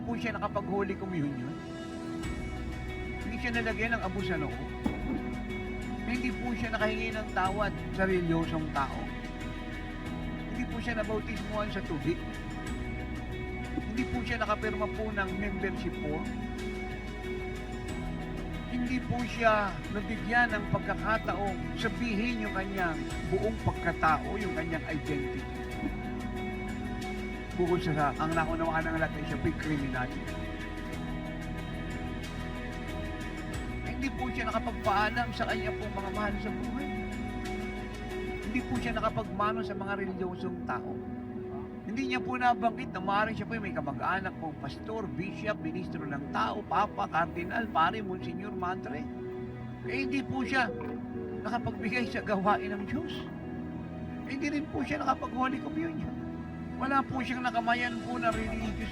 po siya nakapag-Holy Communion. Hindi siya nalagyan ng abo sa noo. Hindi po siya nakahingi ng tawad sa reliyosong tao. Hindi po siya nabautismuhan sa tubig. Hindi po siya nakapirma po ng membership form. Hindi po siya nabigyan ng pagkakataong sabihin yung kanyang buong pagkatao, yung kanyang identity. Bukod sa ang naunawaan ng lahat ay siya big criminal. Hindi po siya nakapagpaalam sa kanya pong mga mahal sa buhay. Hindi po siya nakapagmano sa mga reliyosong tao. Hindi niya po nabanggit na maaaring siya po may kamag-anak pong pastor, bishop, ministro ng tao, papa, kardinal, pare, monsignor, madre. Hindi po siya nakapagbigay sa gawain ng Diyos. Hindi rin po siya nakapag-Holy Communion. Wala po siyang nakamayan po na religious